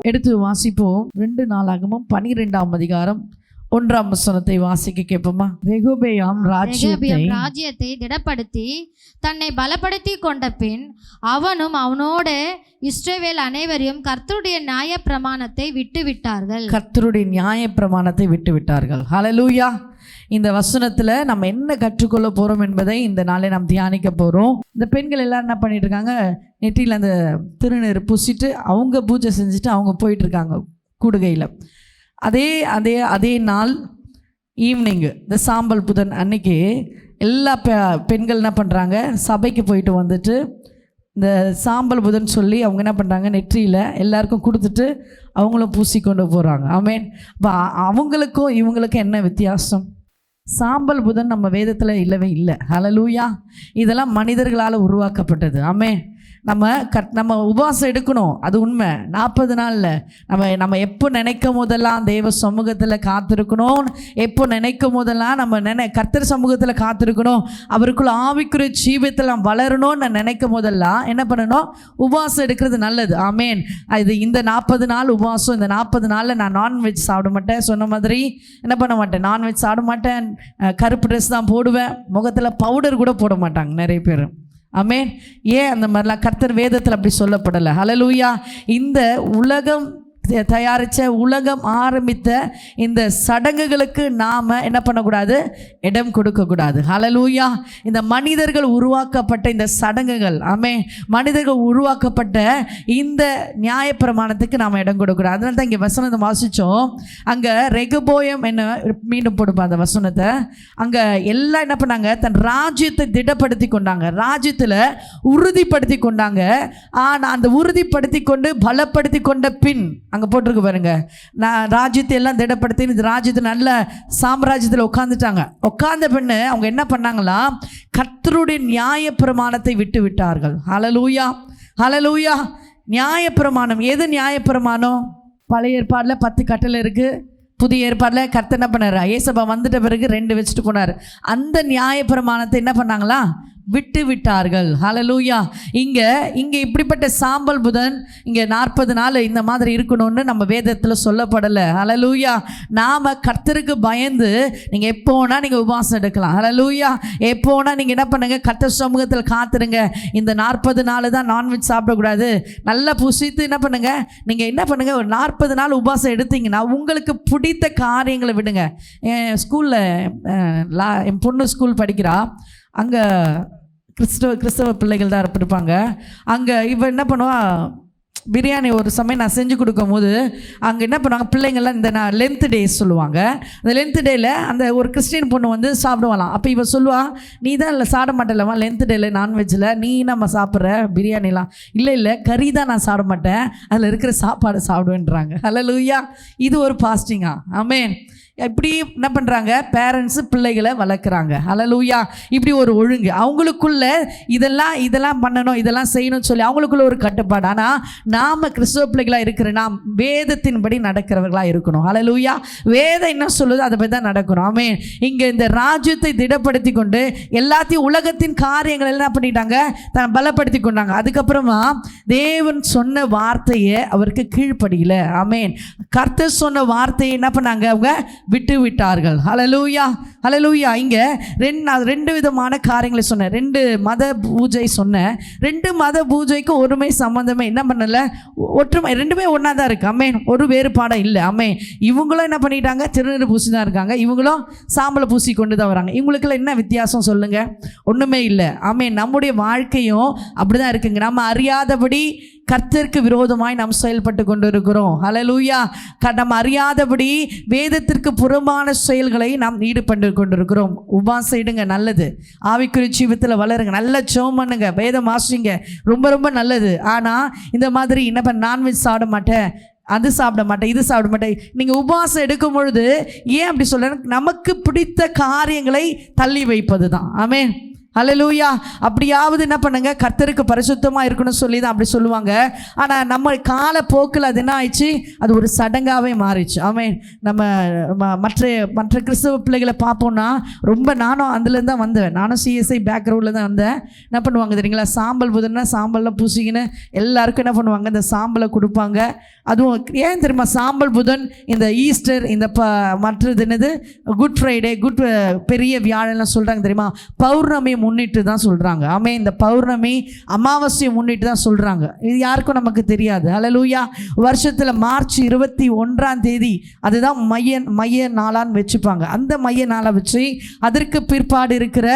எடுத்து வாசிப்போம். 2 நாளாகமம் 12ஆம் அதிகாரம் 1ஆம் வசனத்தை வாசிக்க கேட்போமா? ரெகொபெயாம் ராஜ்யத்தை திடப்படுத்தி தன்னை பலப்படுத்தி கொண்ட பின் அவனும் அவனோடு இஸ்ரவேல் அனைவரையும் கர்த்தருடைய நியாய பிரமாணத்தை விட்டுவிட்டார்கள். கர்த்தருடைய நியாய பிரமாணத்தை விட்டுவிட்டார்கள். ஹல்லேலூயா. இந்த வசனத்தில் நம்ம என்ன கற்றுக்கொள்ள போகிறோம் என்பதை இந்த நாளை நாம் தியானிக்க போகிறோம். இந்த பெண்கள் எல்லாம் என்ன பண்ணிட்டு இருக்காங்க? நெற்றியில் அந்த திருநீர் பூசிட்டு அவங்க பூஜை செஞ்சுட்டு அவங்க போயிட்டுருக்காங்க கூடுகையில். அதே நாள் ஈவினிங்கு இந்த சாம்பல் புதன் அன்னைக்கு எல்லா பெண்கள் என்ன பண்ணுறாங்க? சபைக்கு போயிட்டு வந்துட்டு இந்த சாம்பல் புதன் சொல்லி அவங்க என்ன பண்ணுறாங்க? நெற்றியில் எல்லாருக்கும் கொடுத்துட்டு அவங்களும் பூசி கொண்டு போகிறாங்க. ஆமேன். இப்போ அவங்களுக்கும் இவங்களுக்கும் என்ன வித்தியாசம்? சாம்பல் புதன் நம்ம வேதத்தில் இல்லவே இல்லை. ஹல்லேலூயா. இதெல்லாம் மனிதர்களால் உருவாக்கப்பட்டது. ஆமேன். நம்ம உபவாசம் எடுக்கணும், அது உண்மை. 40 நாளில் நம்ம எப்போ நினைக்கும் போதெல்லாம் தேவ சமூகத்தில் காத்திருக்கணும். எப்போ நினைக்கும் போதெல்லாம் நம்ம கர்த்தர் சமூகத்தில் காத்திருக்கணும். அவருக்குள்ள ஆவிக்குரிய ஜீவியத்தில் நாம் வளரணும்னு நினைக்கும் போதெல்லாம் என்ன பண்ணணும்? உபவாசம் எடுக்கிறது நல்லது. ஆமேன். இது இந்த 40 நாள் உபவாசம். இந்த 40 நாளில் நான் நான்வெஜ் சாப்பிட மாட்டேன். சொன்ன மாதிரி என்ன பண்ண மாட்டேன்? நான்வெஜ் சாப்பிட மாட்டேன். கருப்பு ட்ரெஸ் தான் போடுவேன். முகத்தில் பவுடர் கூட போட மாட்டாங்க நிறைய பேர். ஆமேன். ஏன் அந்த மாதிரிலாம் கர்த்தர் வேதத்தில் அப்படி சொல்லப்படலை. ஹல்லேலூயா. இந்த உலகம் தயாரித்த, உலகம் ஆரம்பித்த இந்த சடங்குகளுக்கு நாம் என்ன பண்ணக்கூடாது? இடம் கொடுக்கக்கூடாது. ஹல்லேலூயா. இந்த மனிதர்கள் உருவாக்கப்பட்ட இந்த சடங்குகள், மனிதர்கள் உருவாக்கப்பட்ட இந்த நியாயப்பிரமாணத்துக்கு நாம் இடம் கொடுக்கக்கூடாது. அதனால தான் இங்கே வசனத்தை வாசித்தோம். அங்கே ரெகொபெயாம் என்ன, மீண்டும் போடுப்பா அந்த வசனத்தை. அங்கே எல்லாம் என்ன பண்ணாங்க? தன் ராஜ்யத்தை திடப்படுத்தி கொண்டாங்க, ராஜ்யத்தில் உறுதிப்படுத்தி கொண்டாங்க. ஆனால் அந்த உறுதிப்படுத்தி கொண்டு பலப்படுத்தி கொண்ட பின் அங்கே போட்டிருக்கு பாருங்க, நான் ராஜ்யத்தை எல்லாம் திடப்படுத்தி இந்த ராஜ்யத்தை நல்ல சாம்ராஜ்யத்தில் உட்காந்துட்டாங்க. உட்கார்ந்த பின்னு அவங்க என்ன பண்ணாங்களா? கர்த்தருடைய நியாய பிரமாணத்தை விட்டு விட்டார்கள். ஹல்லேலூயா. ஹல்லேலூயா. நியாயப்பிரமாணம் எது? நியாயப்பிரமாணம் பழைய ஏற்பாடில் 10 கட்டளை இருக்குது. புதிய ஏற்பாடில் கர்த்தர் என்ன பண்ணார்? ஏசப்பா வந்துட்ட பிறகு 2 வச்சுட்டு போனார். அந்த நியாயப்பிரமாணத்தை என்ன பண்ணாங்களா? விட்டு விட்டார்கள். ஹல்லேலூயா. இங்கே இப்படிப்பட்ட சாம்பல் புதன் இங்கே 40 நாள் இந்த மாதிரி இருக்கணும்னு நம்ம வேதத்தில் சொல்லப்படலை. ஹல்லேலூயா. நாம் கர்த்தருக்கு பயந்து நீங்கள் எப்போனா நீங்கள் உபவாசம் எடுக்கலாம். ஹல்லேலூயா. எப்போனா நீங்கள் என்ன பண்ணுங்க? கர்த்தர் சமூகத்தில் காத்துருங்க. இந்த 40 நாள் தான் நான்வெஜ் சாப்பிடக்கூடாது. நல்லா புசித்து என்ன பண்ணுங்க? நீங்கள் என்ன பண்ணுங்க? ஒரு 40 நாள் உபவாசம் எடுத்தீங்கன்னா உங்களுக்கு பிடித்த காரியங்களை விடுங்க. என் ஸ்கூலில் என் பொண்ணு ஸ்கூல் படிக்கிறா. அங்கே கிறிஸ்தவ பிள்ளைகள் தான் இருப்பாங்க. அங்கே இவ என்ன பண்ணுவா? பிரியாணி ஒரு சமயம் நான் செஞ்சு கொடுக்கும் போது அங்கே என்ன பண்ணுவாங்க? பிள்ளைங்கள்லாம் இந்த லென்த் டேஸ் சொல்லுவாங்க. அந்த லென்த் டேயில் அந்த ஒரு கிறிஸ்டின் பொண்ணு வந்து சாப்பிடுவாளாம். அப்போ இவ சொல்லுவா, நீ தான் இல்லை சாப்பிட மாட்டேல்லம்மா லென்த் டேயில் நான்வெஜ்ஜில், நீ நம்ம சாப்பிட்ற பிரியாணிலாம்? இல்லை கறி தான் நான் சாப்பிட மாட்டேன், அதில் இருக்கிற சாப்பாடு சாப்பிடுவேன்றாங்க. ஹல்லேலூயா. இது ஒரு பாஸ்டிங்கா? ஆமேன். இப்படி என்ன பண்ணுறாங்க? பேரண்ட்ஸு பிள்ளைகளை வளர்க்குறாங்க. ஹல்லேலூயா. இப்படி ஒரு ஒழுங்கு அவங்களுக்குள்ள இதெல்லாம் பண்ணணும், இதெல்லாம் செய்யணும்னு சொல்லி அவங்களுக்குள்ள ஒரு கட்டுப்பாடு. ஆனால் நாம் கிறிஸ்தவ பிள்ளைகளாக இருக்கிற நாம் வேதத்தின்படி நடக்கிறவர்களாக இருக்கணும். ஹல்லேலூயா. வேதம் என்ன சொல்லுதோ அதை பற்றி தான் நடக்கணும். ஆமேன். இங்கே இந்த ராஜ்யத்தை திடப்படுத்தி கொண்டு எல்லாத்தையும் உலகத்தின் காரியங்கள் என்ன பண்ணிட்டாங்க? தான் பலப்படுத்தி கொண்டாங்க. அதுக்கப்புறமா தேவன் சொன்ன வார்த்தையை அவருக்கு கீழ்ப்படியல. ஆமேன். கர்த்தர் சொன்ன வார்த்தையை என்ன பண்ணாங்க? அவங்க விட்டு விட்டார்கள். ஹல்லேலூயா. ஹல்லேலூயா. இங்கே 2 விதமான காரியங்களை சொன்னேன். 2 மத பூஜை சொன்னேன். 2 மத பூஜைக்கும் ஒருமை சம்மந்தமே என்ன பண்ணல? ஒற்றுமை. 2மே ஒன்றா தான் இருக்குது. ஆமேன். ஒரு வேறுபாடம் இல்லை. ஆமேன். இவங்களும் என்ன பண்ணிட்டாங்க? திருநீர் பூசி தான் இருக்காங்க. இவங்களும் சாம்பலை பூசி கொண்டு தான் வராங்க. இவங்களுக்குள்ள என்ன வித்தியாசம் சொல்லுங்கள்? ஒன்றுமே இல்லை. ஆமேன். நம்முடைய வாழ்க்கையும் அப்படி தான் இருக்குங்க. நம்ம அறியாதபடி கர்த்தருக்கு விரோதமாய் நாம் செயல்பட்டு கொண்டு இருக்கிறோம். ஹல்லேலூயா. நம்ம அறியாதபடி வேதத்திற்கு புறம்பான செயல்களை நாம் ஈடுபட்டு கொண்டிருக்கிறோம். உபவாசம் எடுங்க, நல்லது. ஆவிக்குரிய ஜீவியத்தில் வளருங்க, நல்ல ஜெபம் பண்ணுங்க, வேதம் வாசிங்க, ரொம்ப ரொம்ப நல்லது. ஆனால் இந்த மாதிரி என்ன பண்ண? நான்வெஜ் சாப்பிட மாட்டேன், அது சாப்பிட மாட்டேன், இது சாப்பிட மாட்டேன். நீங்கள் உபவாசம் எடுக்கும் பொழுது ஏன் அப்படி சொல்ல? நமக்கு பிடித்த காரியங்களை தள்ளி வைப்பது தான். ஆமேன். ஹல்லேலூயா. அப்படியாவது என்ன பண்ணுங்க, கர்த்தருக்கு பரிசுத்தமாக இருக்கணும்னு சொல்லி தான் அப்படி சொல்லுவாங்க. ஆனால் நம்ம காலப்போக்கில் அது என்ன ஆயிடுச்சு, அது ஒரு சடங்காகவே மாறிடுச்சு. ஆமென். நம்ம மற்ற கிறிஸ்தவ பிள்ளைகளை பார்ப்போம்னா ரொம்ப, நானும் அதுலேருந்து தான் வந்தேன், நானும் சிஎஸ்ஐ பேக்ரவுண்டில் தான் வந்தேன். என்ன பண்ணுவாங்க தெரியுங்களா, சாம்பல் புதன்னா சாம்பல்லாம் பூசிக்கின்னு எல்லாருக்கும் என்ன பண்ணுவாங்க, இந்த சாம்பலை கொடுப்பாங்க. அதுவும் ஏன் தெரியுமா, சாம்பல் புதன், இந்த ஈஸ்டர், இந்த மற்றது என்னது குட் ஃப்ரைடே, பெரிய வியாழன்லாம் சொல்கிறாங்க தெரியுமா, பௌர்ணமி முன்னிட்டு தான் சொல்கிறாங்க. ஆமே, இந்த பௌர்ணமி அமாவாசையை முன்னிட்டு தான் சொல்கிறாங்க. இது யாருக்கும் நமக்கு தெரியாது. ஹல்லேலூயா. வருஷத்தில் மார்ச் 21 அதுதான் மைய நாளான்னு வச்சுப்பாங்க. அந்த மைய நாளை வச்சு அதற்கு பிற்பாடு இருக்கிற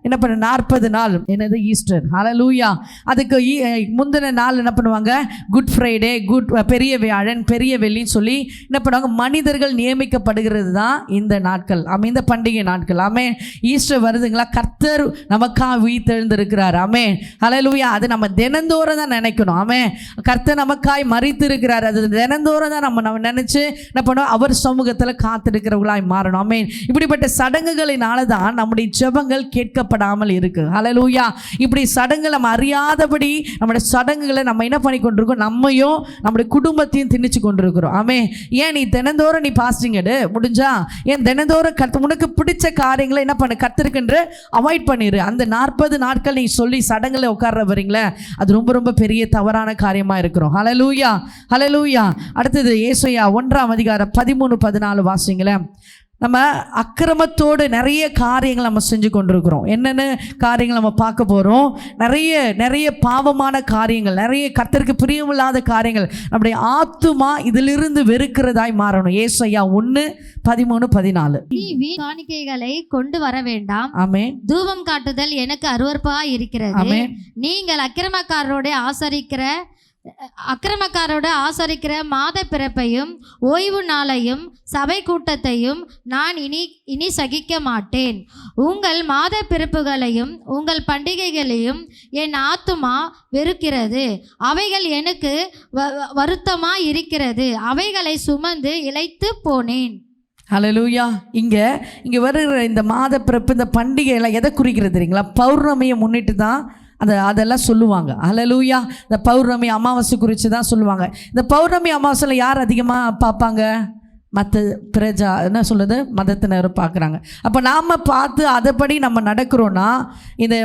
என்ன பண்ண 40 நாள் என்னது ஈஸ்டர். ஹல்லேலூயா. அதுக்கு முந்தின நாள் என்ன பண்ணுவாங்க, குட் ஃப்ரைடே, பெரிய வியாழன், பெரிய வெள்ளின்னு சொல்லி என்ன பண்ணுவாங்க, மனிதர்கள் நியமிக்கப்படுகிறது தான் இந்த நாட்கள். இந்த பண்டிகை நாட்கள். ஆமே, ஈஸ்டர் வருதுங்களா, கர்த்தர் நமக்காக உயிர்த்தெழுந்திருக்கிறார். ஆமே, ஹல்லேலூயா. அது நம்ம தினந்தோறும் தான் நினைக்கணும். ஆமே, கர்த்தர் நமக்காய் மரித்திருக்கிறார். அது தினந்தோறும் தான் நம்ம நினைச்சு என்ன பண்ணுவோம், அவர் சமூகத்தில் காத்திருக்கிறவர்களாய் மாறணும். ஆமே, இப்படிப்பட்ட சடங்குகளினால தான் நம்முடைய ஜெபங்கள் கேட்கப்படாமல் இருக்கு. ஹல்லேலூயா. இப்படி சடங்குகள் நம்ம அறியாதபடி நம்முடைய சடங்குகளை நம்ம என்ன பண்ணி கொண்டிருக்கோம், நம்மையும் நம்முடைய குடும்பத்தையும் திணிச்சு கொண்டிருக்கிறோம். ஆமே, ஏன் நீ தினந்தோறும் நீ பாஸ்டிங் எடு, முடிஞ்சா ஏன் தினந்தோறும் உனக்கு பிடிச்ச காரியங்களை என்ன பண்ணு, கர்த்தருக்கென்று அவாய்ட் பண்ணிடு. அந்த 40 நாட்கள் நீ சொல்லி சடங்குல உட்கார்ற வரீங்களே, அது ரொம்ப ரொம்ப பெரிய தவறான காரியமா இருக்கிறோம். ஹல்லேலூயா, ஹல்லேலூயா. அடுத்தது ஏசாயா 1:13-14 வாசிங்களேன். நம்ம அக்கிரமத்தோடு நிறைய காரியங்கள் நம்ம செஞ்சு கொண்டிருக்கிறோம். என்னென்ன காரியங்கள் நம்ம பார்க்க போகிறோம், நிறைய பாவமான காரியங்கள், நிறைய கர்த்தருக்கு பிரியமில்லாத காரியங்கள். நம்முடைய ஆத்துமா இதிலிருந்து வெறுக்கிறதாய் மாறணும். ஏசாயா 1:13-14. நீ வீண் காணிக்கைகளை கொண்டு வர வேண்டாம். ஆமென். தூபம் காட்டுதல் எனக்கு அருவருப்பா இருக்கிறது. ஆமென். நீங்கள் அக்கிரமக்காரோடு ஆசரிக்கிற மாத பிறப்பையும் ஓய்வு நாளையும் சபை கூட்டத்தையும் நான் இனி சகிக்க மாட்டேன். உங்கள் மாத பிறப்புகளையும் உங்கள் பண்டிகைகளையும் என் ஆத்துமா வெறுக்கிறது. அவைகள் எனக்கு வருத்தமாக இருக்கிறது. அவைகளை சுமந்து இளைத்து போனேன். ஹல்லேலூயா. இங்கே வருகிற இந்த மாத பிறப்பு, இந்த பண்டிகையெல்லாம் எதை குறிக்கிறது தெரியுங்களா, பௌர்ணமியை முன்னிட்டு தான் அதெல்லாம் சொல்லுவாங்க. ஹல்லேலூயா. இந்த பௌர்ணமி அமாவாசை குறித்து தான் சொல்லுவாங்க. இந்த பௌர்ணமி அமாவாசையில் யார் அதிகமாக பார்ப்பாங்க, என்ன சொல்லுது, மதத்தினர் பார்க்குறாங்க. அப்போ நாம் பார்த்து அதைப்படி நம்ம நடக்கிறோன்னா, இந்த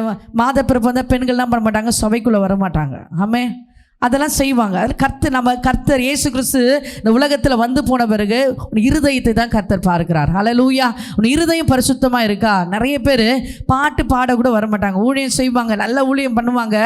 மாத பிறப்பு வந்தால் பெண்கள்லாம் பண்ண மாட்டாங்க, சபைக்குள்ளே வர மாட்டாங்க. ஆமே, அதெல்லாம் செய்வாங்க. கர்த்தர் இயேசு கிறிஸ்து இந்த உலகத்தில் வந்து போன பிறகு உன் இருதயத்தை தான் கர்த்தர் பார்க்கிறார். ஹல்லேலூயா. உன் இருதயம் பரிசுத்தமாக இருக்கா? நிறைய பேர் பாட்டு பாட கூட வரமாட்டாங்க, ஊழியம் செய்வாங்க, நல்ல ஊழியம் பண்ணுவாங்க.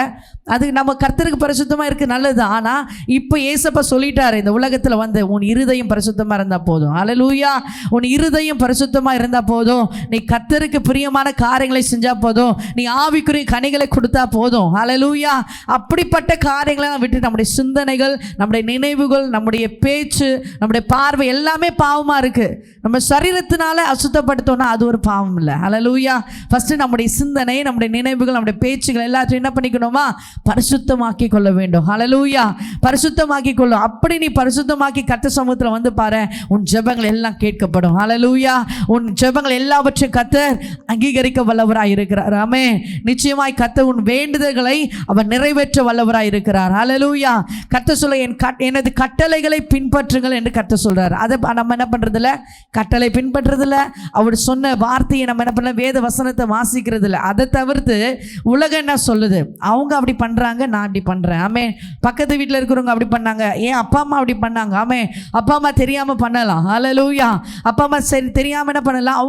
அது நம்ம கர்த்தருக்கு பரிசுத்தமாக இருக்குது, நல்லது. ஆனால் இப்போ ஏசப்பா சொல்லிட்டாரு, இந்த உலகத்தில் வந்து உன் இருதயம் பரிசுத்தமாக இருந்தால் போதும். ஹல்லேலூயா. உன் இருதயம் பரிசுத்தமாக இருந்தால் போதும். நீ கர்த்தருக்கு பிரியமான காரியங்களை செஞ்சால் போதும். நீ ஆவிக்குரிய கனிகளை கொடுத்தா போதும். ஹல்லேலூயா. அப்படிப்பட்ட காரியங்களை விட்டு நம்முடைய சிந்தனைகள், நம்முடைய நினைவுகள், நம்முடைய பேச்சு, நம்முடைய பார்வை எல்லாமே பாவமாக இருக்குது. நம்ம சரீரத்தினால அசுத்தப்படுத்தோம்னா அது ஒரு பாவம் இல்லை. ஹல்லேலூயா. ஃபஸ்ட்டு நம்முடைய சிந்தனை, நம்முடைய நினைவுகள், நம்முடைய பேச்சுகள் எல்லாத்தையும் என்ன பண்ணிக்கணுமா, பரிசுத்தமாக்கி கொள்ள வேண்டும். ஹல்லேலூயா. பரிசுத்தமாக்கி கொள்ளும். அப்படி நீ பரிசுத்தமாக்கி கர்த்தர் சமூகத்தில் வந்து பாரு, உன் ஜெபங்கள் எல்லாம் கேட்கப்படும். ஹல்லேலூயா. உன் ஜெபங்கள் எல்லாவற்றையும் கர்த்தர் அங்கீகரிக்க வல்லவராய் இருக்கிறார். ஆமென். நிச்சயமாய் கர்த்தர் உன் வேண்டுதல்களை அவர் நிறைவேற்ற வல்லவராய் இருக்கிறார். ஹல்லேலூயா. கர்த்தர் சொல்ல, எனது கட்டளைகளை பின்பற்றுங்கள் என்று கர்த்தர் சொல்றார். அதை நம்ம என்ன பண்றதில்ல, கட்டளை பின்பற்றுறதில்ல. அவர் சொன்ன வார்த்தையை நம்ம என்ன பண்ணல, வேத வசனத்தை வாசிக்கிறது இல்லை. அதை தவிர்த்து உலகம் என்ன சொல்லுது, அவங்க அப்படி பண்றாங்க, நான் அப்படி பண்றேன். ஆமே, பக்கத்து வீட்டில் இருக்கிறவங்க அப்படி பண்ணாங்க, ஏன் அப்பா அம்மா அப்படி பண்ணாங்க. ஆமே, அப்பா அம்மா தெரியாம பண்ணலாம். ஹல்லேலூயா. அப்பா அம்மா சரி தெரியாம என்ன பண்ணலாம்,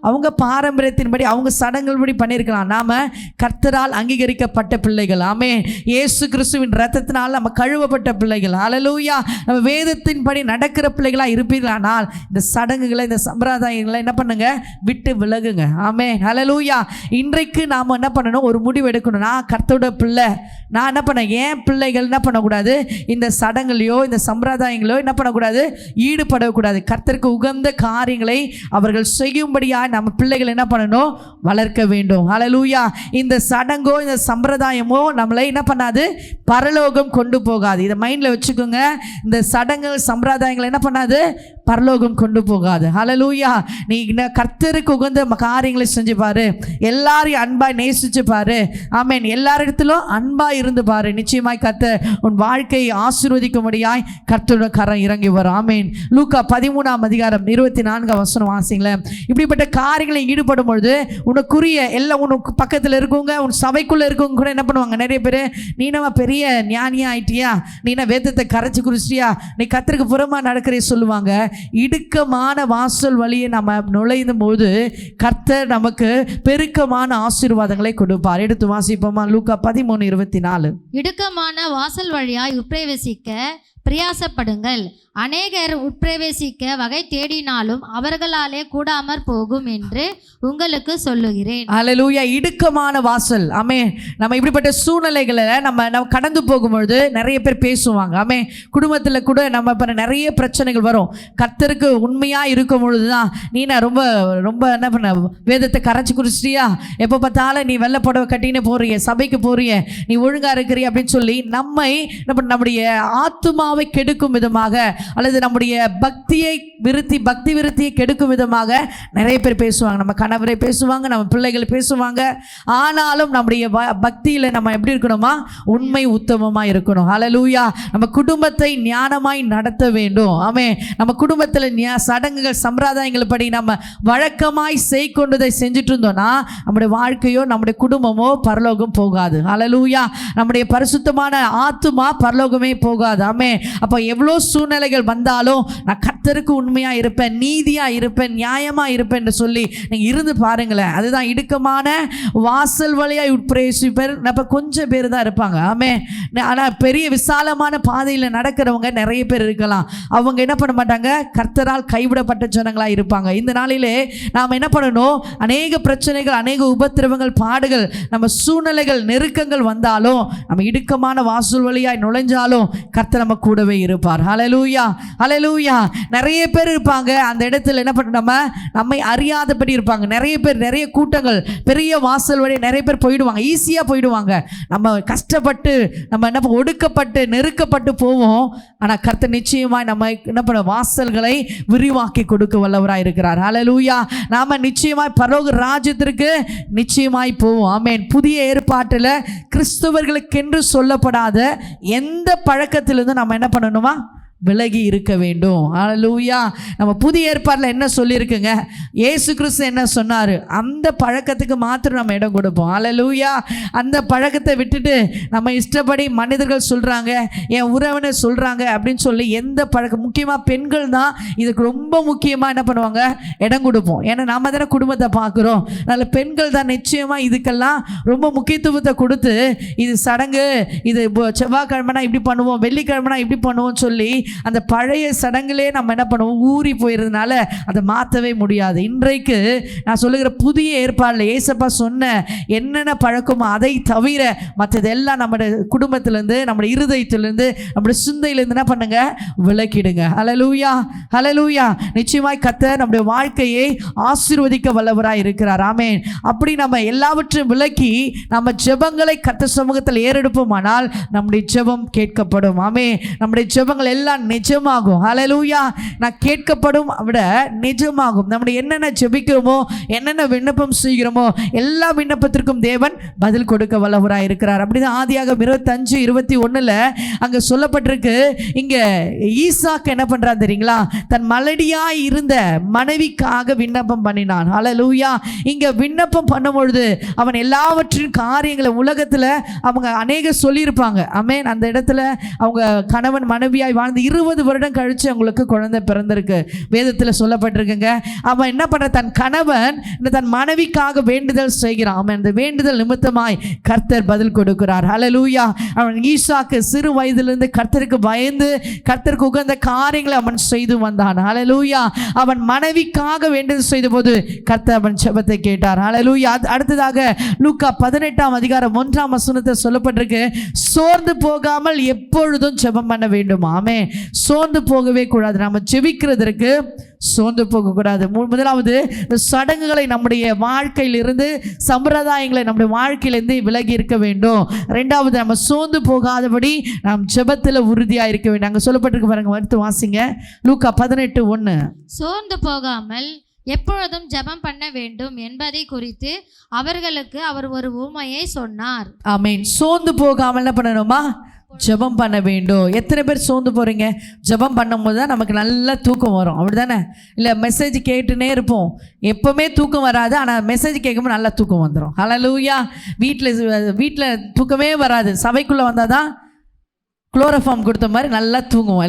அவங்க பாரம்பரியத்தின்படி, அவங்க சடங்குகள் படி பண்ணியிருக்கலாம். நாம கர்த்தரால் அங்கீகரிக்கப்பட்ட பிள்ளைகள். ஆமே, இயேசு கிறிஸ்துவின் இரத்தத்தினால் நம்ம கழுவப்பட்ட பிள்ளைகள். ஹல்லேலூயா. நம்ம வேதத்தின்படி நடக்கிற பிள்ளைகளா இருப்பீர்களானால் இந்த சடங்குகளை, இந்த சம்பிரதாயங்களை என்ன பண்ணுங்க, விட்டு விலகுங்க. ஆமே, ஹல்லேலூயா. இன்றைக்கு நாம் என்ன பண்ணணும், ஒரு முடிவு எடுக்கணும். நான் கர்த்தரோட பிள்ளை, நான் என்ன பண்ண, ஏன் பிள்ளைகள் என்ன பண்ணக்கூடாது, இந்த சடங்குலையோ இந்த சம்பிரதாயங்களோ என்ன பண்ணக்கூடாது, ஈடுபடக்கூடாது. கர்த்தருக்கு உகந்த காரியங்களை அவர்கள் செய்யும்படியாக நம்ம பிள்ளைகள் என்ன பண்ணணும், வளர்க்க வேண்டும். ஹல்லேலூயா. இந்த சடங்கோ இந்த சம்பிரதாயமோ நம்மளை என்ன பண்ணாது, பரலோகம் கொண்டு போகாது. இதை மைண்டில் வச்சுக்கோங்க. இந்த சடங்குகள் சம்பிரதாயங்கள் என்ன பண்ணாது, பரலோகம் கொண்டு போகாது. ஹல்லேலூயா. நீ கர்த்தருக்கு உகந்த காரியங்களை செஞ்சு பாரு, எல்லாரையும் அன்பாய் நேசிச்சு பாரு. ஆமென். எல்லாரிடத்திலும் அன்பாய் இருந்து பாரு. நிச்சயமாய் கர்த்தர் உன் வாழ்க்கையை ஆசீர்வதிக்கும்படியாய் கர்த்தருடைய கரம் இறங்கி வரும். ஆமென். லூக்கா 13:24 வாசிங்களேன். இப்படிப்பட்ட காரியங்களை ஈடுபடும் பொழுது உனக்குரிய எல்லாம் உனக்கு பக்கத்தில் இருக்கவங்க, உன் சபைக்குள்ளே இருக்கவங்க கூட என்ன பண்ணுவாங்க, நிறைய பேர் நீ நம்ம பெரிய ஞானியா ஆயிட்டியா, நீ என்ன வேதத்தை கரைச்சி குடிச்சிட்டியா, நீ கர்த்தருக்கு புறமா நடக்கிறே சொல்லுவாங்க. இடுக்கமான வாசல் வழியை நம்ம நுழையும் போது கர்த்தர் நமக்கு பெருக்கமான ஆசீர்வாதங்களை கொடுப்பார். எடுத்து வாசிப்போமா? லூக்கா 13:24. இடுக்கமான வாசல் வழியாய் உட்பிரவேசிக்க பிரயாசப்படுங்கள். அநேகர் உட்பிரவேசிக்க வகை தேடினாலும் அவர்களாலே கூடாமற் போகும் என்று உங்களுக்கு சொல்லுகிறேன். ஹல்லேலூயா. இடுக்கமான வாசல். ஆமென். நம்ம இப்படிப்பட்ட சூழ்நிலைகளை நம்ம கடந்து போகும்பொழுது நிறைய பேர் பேசுவாங்க. ஆமென். குடும்பத்தில் கூட நம்ம இப்போ நிறைய பிரச்சனைகள் வரும். கர்த்தருக்கு உண்மையாக இருக்கும் பொழுது தான் நீ ரொம்ப ரொம்ப என்ன பண்ண, வேதத்தை கரைச்சி குடிச்சிட்டியா, எப்போ பார்த்தாலும் நீ வெள்ளை புடவை கட்டின்னு போறிய, சபைக்கு போறிய, நீ ஒழுங்காக இருக்கிறிய அப்படின்னு சொல்லி நம்முடைய ஆத்துமாவை கெடுக்கும் விதமாக அல்லது நம்முடைய பக்தி விருத்தியை கெடுக்கும் விதமாக நிறைய பேர் பேசுவாங்க. நம்ம கணவரை பேசுவாங்க, நம்ம பிள்ளைகள் பேசுவாங்க. ஆனாலும் நம்முடைய பக்தியில் நம்ம எப்படி இருக்கணுமா? உண்மை உத்தமமாக இருக்கணும். ஹல்லேலூயா. நம்ம குடும்பத்தை ஞானமாய் நடத்த வேண்டும். ஆமென். நம்ம குடும்பத்தில் சடங்குகள் சம்பிரதாயங்கள் படி நம்ம வழக்கமாய் செய்கொண்டதை செஞ்சுட்டு இருந்தோம்னா நம்முடைய வாழ்க்கையோ நம்முடைய குடும்பமோ பரலோகம் போகாது. ஹல்லேலூயா. நம்முடைய பரிசுத்தமான ஆத்துமா பரலோகமே போகாது. ஆமென். அப்போ எவ்வளோ சூழ்நிலைகள் வந்தாலும் நான் கர்த்தருக்கு உண்மையா இருப்பேன், நீதியா இருப்பேன், நியாயமா இருப்பேன் என்று சொல்லி நீங்க இருந்து பாருங்களேன். அதுதான் இடுக்கமான வாசல் வழியாய் உட்பிரவேசிப்பர். நம்ம கொஞ்சம் பேர் தான் இருப்பாங்க. ஆமென். ஆனால் பெரிய விசாலமான பாதையில் நடக்கிறவங்க நிறைய பேர் இருக்கலாம். அவங்க என்ன பண்ண மாட்டாங்க, கர்த்தரால் கைவிடப்பட்ட ஜனங்களாக இருப்பாங்க. இந்த நாளிலே நாம் என்ன பண்ணணும், அநேக பிரச்சனைகள், அநேக உபத்திரவங்கள், பாடுகள், நம்ம சூழ்நிலைகள், நெருக்கங்கள் வந்தாலும் நம்ம இடுக்கமான வாசல் வழியாய் நுழைஞ்சாலும் கர்த்தர் நம்ம கூடவே இருப்பார். ஹல்லேலூயா. ஹல்லேலூயா. நிறைய பேர் இருப்பாங்க அந்த இடத்துல என்ன பண்ண, நம்மை அறியாதபடி இருப்பாங்க. நிறைய பேர், நிறைய கூட்டங்கள், பெரிய வாசல் வழி நிறைய பேர் போயிடுவாங்க, ஈஸியாக போயிடுவாங்க. நம்ம கஷ்டப்பட்டு நம்ம என்ன ஒடுக்கப்பட்டு நெருக்கப்பட்டு போவோம். ஆனால் கர்த்தர் நிச்சயமாய் நம்ம என்ன பண்ண, வாசல்களை விரிவாக்கி கொடுக்க வல்லவராய் இருக்கிறார். ஹல்லேலூயா. நாம நிச்சயமாய் பரலோக ராஜ்யத்திற்கு நிச்சயமாய் போவோம். ஆமென். புதிய ஏற்பாட்டில் கிறிஸ்தவர்களுக்கென்று சொல்லப்படாத எந்த பழக்கத்திலிருந்து நம்ம என்ன பண்ணணுமா, விலகி இருக்க வேண்டும். ஹல்லேலூயா. நம்ம புதிய ஏற்பாட்டில் என்ன சொல்லியிருக்குங்க, இயேசு கிறிஸ்து என்ன சொன்னார், அந்த பழக்கத்துக்கு மாத்திரம் நம்ம இடம் கொடுப்போம். ஹல்லேலூயா. அந்த பழக்கத்தை விட்டுட்டு நம்ம இஷ்டப்படி மனிதர்கள் சொல்கிறாங்க, என் உறவினர் சொல்கிறாங்க அப்படின்னு சொல்லி எந்த பழக்கம், முக்கியமாக பெண்கள் தான் இதுக்கு ரொம்ப முக்கியமாக என்ன பண்ணுவாங்க, இடம் கொடுப்போம். ஏன்னா நம்ம தானே குடும்பத்தை பார்க்குறோம். அதனால் பெண்கள் தான் நிச்சயமாக இதுக்கெல்லாம் ரொம்ப முக்கியத்துவத்தை கொடுத்து, இது சடங்கு, இது செவ்வாய்க்கிழமைனா இப்படி பண்ணுவோம், வெள்ளிக்கிழமைனா இப்படி பண்ணுவோம் சொல்லி அந்த பழைய சடங்குலே நம்ம என்ன பண்ணுவோம், ஊறி போயிருந்தனால அதை மாற்றவே முடியாது. இன்றைக்கு நான் சொல்லுகிற புதிய ஏற்பாடில் ஏசப்பா சொன்ன என்னென்ன பழக்கமோ அதை தவிர மற்றதெல்லாம் நம்முடைய குடும்பத்திலேருந்து, நம்முடைய இருதயத்திலேருந்து, நம்முடைய சிந்தையிலேருந்து என்ன பண்ணுங்க, விலக்கிடுங்க. ஹல்லேலூயா. ஹல்லேலூயா. நிச்சயமாய் கர்த்தர் நம்முடைய வாழ்க்கையை ஆசீர்வதிக்க வல்லவராய் இருக்கிறார். ஆமென். அப்படி நம்ம எல்லாவற்றையும் விலக்கி நம்ம ஜெபங்களை கர்த்தர் சமூகத்தில் ஏறெடுப்போமானால் நம்முடைய ஜெபம் கேட்கப்படும். ஆமென். நம்முடைய ஜெபங்கள் எல்லாம் நிஜமாகும். ஹல்லேலூயா. நான் கேட்கப்படும் விட நிஜமாகும். நம்முடைய என்னென்ன ஜெபிக்கிறோமோ, என்னென்ன விண்ணப்பம் செய்கிறோமோ எல்லா விண்ணப்பத்திற்கும் தேவன் பதில் கொடுக்க வல்லவராய் இருக்கிறார். அப்படிதான் ஆதியாகமம் 25:21 அங்க சொல்லப்பட்டிருக்கு. இங்க ஈசாக்கு என்ன பண்றான் தெரியுங்களா, தன் மலடியாய் இருந்த மனைவிக்காக விண்ணப்பம் பண்ணினான். ஹல்லேலூயா. இங்க விண்ணப்பம் பண்ணும் பொழுது அவன் எல்லாவற்றின் காரியங்களை உலகத்துல அவங்க அநேக சொல்லியிருப்பாங்க. ஆமென். அந்த இடத்துல அவங்க கணவன் மனைவியாய் வாழ்ந்து 20 வருடம் கழிச்சு அவங்களுக்கு குழந்தை பிறந்திருக்கு. வேதத்தில் சொல்லப்பட்டிருக்குங்க. அவன் என்ன பண்ற, தன் கணவன் தன் மனைவிக்காக வேண்டுதல் செய்கிறான். அவன் இந்த வேண்டுதல் நிமித்தமாய் கர்த்தர் பதில் கொடுக்கிறார். ஹல்லேலூயா. அவன் ஈசாக்கு சிறு வயதிலிருந்து கர்த்தருக்கு பயந்து கர்த்தருக்கு உகந்த காரியங்களை அவன் செய்து வந்தான். ஹல்லேலூயா. அவன் மனைவிக்காக வேண்டுதல் செய்த போது கர்த்தர் அவன் ஜெபத்தை கேட்டார். ஹல்லேலூயா. அடுத்ததாக லூக்கா 18:1 சொல்லப்பட்டிருக்கு, சோர்ந்து போகாமல் எப்பொழுதும் ஜெபம் பண்ண வேண்டும். ஆமென். சோர்ந்து போகவே கூடாது. நம்ம ஜெபிக்கிறதற்கு சோர்ந்து போகக்கூடாது. முதலாவது இந்த சடங்குகளை நம்முடைய வாழ்க்கையிலிருந்து, சம்பிரதாயங்களை நம்முடைய வாழ்க்கையிலிருந்து விலகி இருக்க வேண்டும். ரெண்டாவது, நம்ம சோர்ந்து போகாதபடி நாம் ஜெபத்தில் உறுதியாக இருக்க வேண்டும். அங்கே சொல்லப்பட்டிருக்கு பாருங்க, அடுத்து வாசிங்க, லூக்கா 18:1. சோர்ந்து போகாமல் எப்பொழுதும் ஜெபம் பண்ண வேண்டும் என்பதை குறித்து அவர்களுக்கு அவர் ஒரு உவமையை சொன்னார். ஆமென். சோர்ந்து போகாமல் என்ன பண்ணணுமா? ஜெபம் பண்ண வேண்டும். எத்தனை பேர் சோர்ந்து போகிறீங்க? ஜெபம் பண்ணும்போது தான் நமக்கு நல்லா தூக்கம் வரும், அப்படி தானே? இல்லை மெசேஜ் கேட்டுனே இருப்போம், எப்போவுமே தூக்கம் வராது, ஆனால் மெசேஜ் கேட்கும்போது நல்லா தூக்கம் வந்துடும். ஹல்லேலூயா. வீட்டில் தூக்கமே வராது, சபைக்குள்ளே வந்தால் தான் குளோரோஃபார்ம் கொடுத்த மாதிரி நல்லா தூங்குவோம்.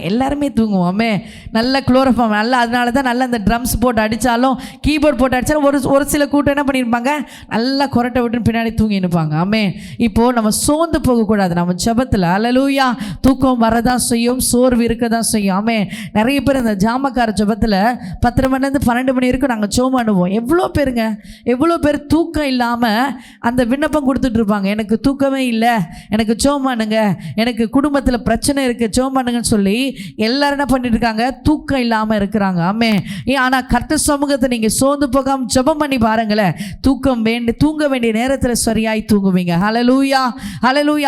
எல்லாருமே தூங்குவோமே, நல்ல குளோரோஃபார்ம் நல்லா. அதனால தான் நல்லா அந்த ட்ரம்ஸ் போட்டு அடித்தாலும், கீபோர்ட் போட்டு அடித்தாலும் ஒரு சில கூட்டம் என்ன பண்ணியிருப்பாங்க, நல்லா கொரட்டை விட்டுன்னு பின்னாடி தூங்கி நிற்பாங்க. ஆமே. இப்போது நம்ம சோர்ந்து போகக்கூடாது. நம்ம ஜெபத்தில் ஹல்லேலூயா தூக்கம் வரதான் செய்யும், சோர்வு இருக்க தான் செய்யும். ஆமே. நிறைய பேர் இந்த ஜாமக்கார ஜெபத்தில் 10 மணிலேருந்து 12 மணி வரைக்கும் நாங்கள் ஜெபம் பண்ணுவோம். எவ்வளோ பேர் தூக்கம் இல்லாமல் அந்த விண்ணப்பம் கொடுத்துட்ருப்பாங்க, எனக்கு தூக்கமே இல்லை, எனக்கு ஜெபம் பண்ணுங்க, எனக்கு குடும்பத்தில் பிரச்சனை இருக்குது, ஜெபம் பண்ணுங்கன்னு சொல்லி எல்லாரும் என்ன பண்ணிட்டு இருக்காங்க, தூக்கம் இல்லாமல் இருக்கிறாங்க. ஆமே. ஆனால் கர்த்தர் சமூகத்தை நீங்கள் சோர்ந்து போகாமல் ஜெபம் பண்ணி பாருங்களேன், தூங்க வேண்டிய நேரத்தில் சரியாய் தூங்குவீங்க. ஹல்லேலூயா.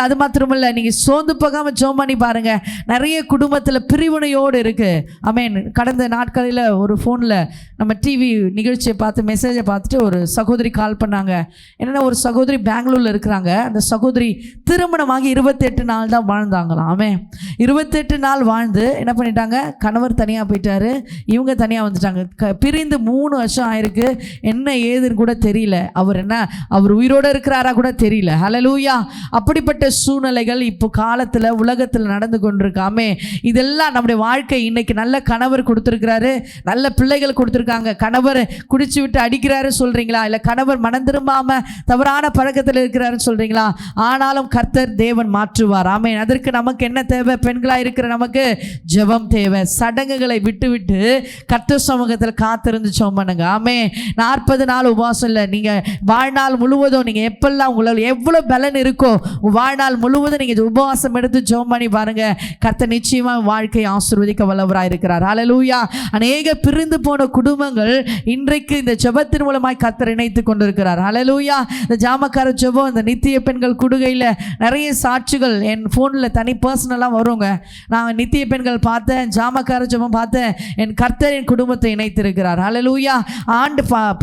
அது மாத்திரமல்ல, நீங்கள் சோர்ந்து போகாமல் ஜெபம் பண்ணி பாருங்க. நிறைய குடும்பத்தில் பிரிவினையோடு இருக்கு. ஆமென். கடந்த நாட்களில் ஒரு ஃபோனில் நம்ம டிவி நிகழ்ச்சியை பார்த்து மெசேஜை பார்த்துட்டு ஒரு சகோதரி கால் பண்ணாங்க. என்னென்னா, ஒரு சகோதரி பெங்களூரில் இருக்கிறாங்க. அந்த சகோதரி திருமணமாகி 28 நாள் தான் வாழ்ந்தாங்களாம். ஆமென். 28 நாள் வாழ்ந்து என்ன பண்ணிட்டாங்க, கணவர் தனியாக போயிட்டாரு, இவங்க தனியாக வந்துட்டாங்க. பிரிந்து 3 வருஷம் ஆயிருக்கு. என்ன ஏதுன்னு கூட தெரியல. அவர் உயிரோடு இருக்கிறாரா கூட தெரியல. ஹல்லேலூயா. அப்படிப்பட்ட சூழ்நிலைகள் இப்போ காலத்தில் உலகத்தில் நடந்து கொண்டிருக்காமே. இதெல்லாம் நம்முடைய வாழ்க்கை. இன்னைக்கு நல்ல கணவர் கொடுத்துருக்கிறாரு, நல்ல பிள்ளைகள் கொடுத்துருக்காங்க. கணவர் குடிச்சு விட்டு அடிக்கிறாரு சொல்றீங்களா? இல்லை கணவர் மனம் திரும்பாம தவறான பழக்கத்தில் இருக்கிறாருன்னு சொல்றீங்களா? ஆனாலும் கர்த்தர் தேவன் மாற்றுவார். ஆமென். அதற்கு நமக்கு என்ன தேவை? பெண்களாக இருக்கிற நமக்கு ஜெபம் தேவை. சடங்குகளை விட்டு கர்த்தர் சமூகத்தில் காத்திருந்து ஜெபம் பண்ணுங்க. ஆமென். 40 நாள் உபவாசம் இல்லை, நீங்கள் வாழ்நாள் முழுவதும் நீங்கள் எப்பெல்லாம் உங்களால் எவ்வளோ பலன் இருக்கோ வாழ்நாள் முழுவதும் நீங்கள் உபவாசம் எடுத்து ஜெபம் பண்ணி பாருங்க. கர்த்தர் நிச்சயமாக வாழ்க்கையை ஆசீர்வதிக்க வல்லவராக இருக்கிறார். ஹல்லேலூயா. அநேக பிரிந்து போன குடும்பங்கள் இன்றைக்கு இந்த ஜெபத்தின் மூலமாய் கர்த்தர் இணைத்து கொண்டிருக்கிறார். ஹல்லேலூயா. இந்த ஜாமக்கார ஜெபம், இந்த நித்திய பெண்கள் கூடுகையில் நிறைய சாட்சிகள் என் ஃபோனில் தனி பர்சனலாக வருங்க. நான் நித்திய பெண்கள் பார்த்தேன், ஜாமக்கார ஜெபம் பார்த்தேன். என் கர்த்தர் என் குடும்பத்தை இணைத்திருக்கிறார். ஹல்லேலூயா.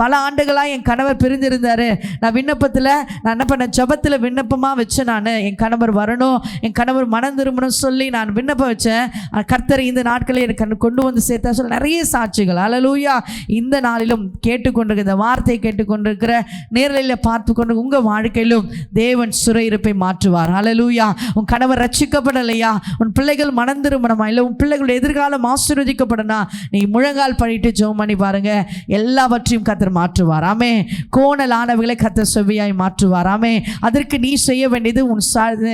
பல ஆண்டுகளாக என் கணவர் பிரிந்திருந்தார். நான் விண்ணப்பத்தில் நான் என்ன பண்ணேன், ஜெபத்தில் விண்ணப்பமாக வச்சேன். நான் என் கணவர் வரணும், என் கணவர் மனம் திரும்பணும் சொல்லி நான் விண்ணப்பம் வச்சேன். கர்த்தர் இந்த நாட்களை எனக்கு கொண்டு வந்து சேர்த்தா சொல்ல நிறைய சாட்சிகள். ஹல்லேலூயா. இந்த நாளிலும் கேட்டுக்கொண்டிருக்கிற இந்த வார்த்தையை கேட்டுக்கொண்டிருக்கிற, நேரலையில் பார்த்து கொண்டு உங்கள் வாழ்க்கையிலும் தேவன் சிறையிருப்பை மாற்றுவார். ஹல்லேலூயா. உன் கணவர் ரட்சிக்கப்படலையா, உன் பிள்ளைகள் மனம் திரும்பணுமா, இல்லை உன் பிள்ளைகளுடைய எதிர்காலம் ஆசீர்வதிக்கப்படனா, நீ முழங்கால் பண்ணிட்டு ஜெபம் பண்ணி பாருங்க, எல்லாவற்றையும் கர்த்தர் மாற்றுவார். ஆமே. கோணலானவைகளை கர்த்தர் செவ்வியாய் மாற்றுவார். ஆமே. அதற்கு நீ செய்ய வேண்டியது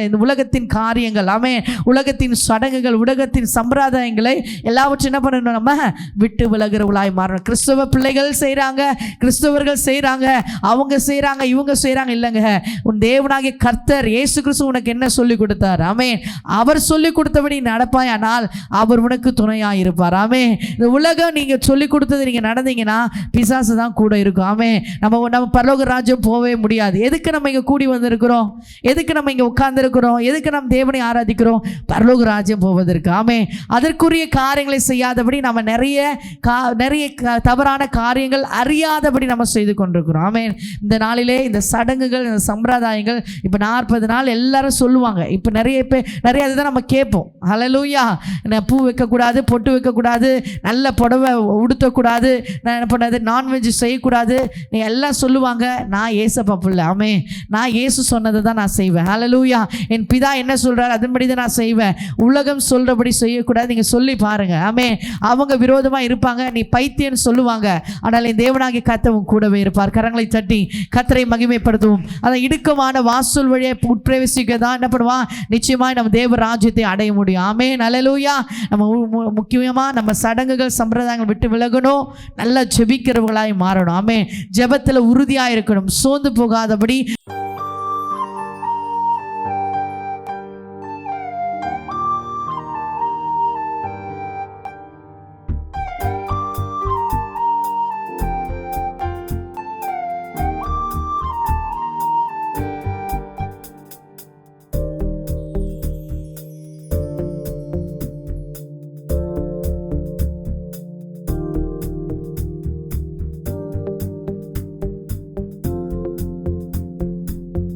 இந்த உலகத்தின் காரியங்கள், ஆமே, உலகத்தின் சடங்குகள், உலகத்தின் சம்பிரதாயங்களை எல்லாவற்றையும் என்ன பண்ணணும், நம்ம விட்டு விலகிறவளாய் மாறணும். கிறிஸ்தவ பிள்ளைகள் செய்கிறாங்க, கிறிஸ்தவர்கள் செய்கிறாங்க, அவங்க செய்கிறாங்க, இவங்க செய்கிறாங்க இல்லைங்க. உன் தேவனாகிய கர்த்தர் இயேசு கிறிஸ்து உனக்கு என்ன சொல்லி கொடுத்தார்? ஆமென். அவர் சொல்லி கொடுத்தபடி நடப்பாயானால் அவர் உனக்கு துணையாக இருப்பார். ஆமென். இந்த உலகம் நீங்கள் சொல்லி கொடுத்தது நீங்கள் நடந்தீங்கன்னா பிசாசு தான் கூட இருக்கும். ஆமென். நம்ம பரலோக ராஜ்யம் போகவே முடியாது. எதுக்கு நம்ம இங்கே கூடி வந்திருக்கிறோம்? எதுக்கு நம்ம இங்கே உட்கார்ந்துருக்கிறோம்? எதுக்கு நம்ம தேவனை ஆராதிக்கிறோம்? பரலோக ராஜ்யம் போவதற்கு. ஆமென். அதற்குரிய காரியங்களை செய்யாதபடி நம்ம நிறைய தவறான காரியங்கள் அறியாதபடி நம்ம செய்து கொண்டிருக்கிறோம். ஆமென். இந்த நாளிலே இந்த சடங்குகள், இந்த சம்பிரதாயங்கள் இப்போ 40 நாள் எல்லாரும் சொல்லுவாங்க. இப்போ நிறைய அதுதான் நம்ம கேட்போம். ஹல்லேலூயா. பூ வைக்கக்கூடாது, பொட்டு வைக்கக்கூடாது, நல்ல புடவை உடுத்தக்கூடாது, நான் என்ன பண்ணாது, நான்வெஜ் செய்யக்கூடாது, நீ எல்லாம் சொல்லுவாங்க. நான் ஏசப்பா பிள்ளை. ஆமென். நான் இயேசு சொன்னதை தான் நான் செய்வேன். ஹல்லேலூயா. என் பிதா என்ன சொல்கிறார் அதன்படி தான் நான் செய்வேன். உலகம் சொல்கிறபடி செய்யக்கூடாது. நீங்கள் சொல்லி பாருங்க. ஆமென். அவங்க விரோதமாக இருப்பாங்க, நீ பைத்தியன்னு சொல்லுவாங்க. ஆனால் என் தேவனாகிய கர்த்தர் கூடவே இருப்பார். கரங்களை தட்டி கர்த்தரை மகிமைப்படுத்துவோம். அதை இடுக்கமான வாசல் வழியை உட்பிரவேசிக்க தான் என்ன பண்ணுவான், நிச்சயமாய் நம்ம தேவ ராஜ்யத்தை அடைய முடியும். ஆமென். ஹல்லேலூயா. நம்ம முக்கியமாக நம்ம சடங்குகள் சம்பிரதாயங்கள் விட்டு விலகணும், நல்லா ஜெபிக்கிறவர்களாய் மாறணும். ஆமென். ஜெபத்தில் உறுதியாக இருக்கணும், சோர்ந்து போகாதபடி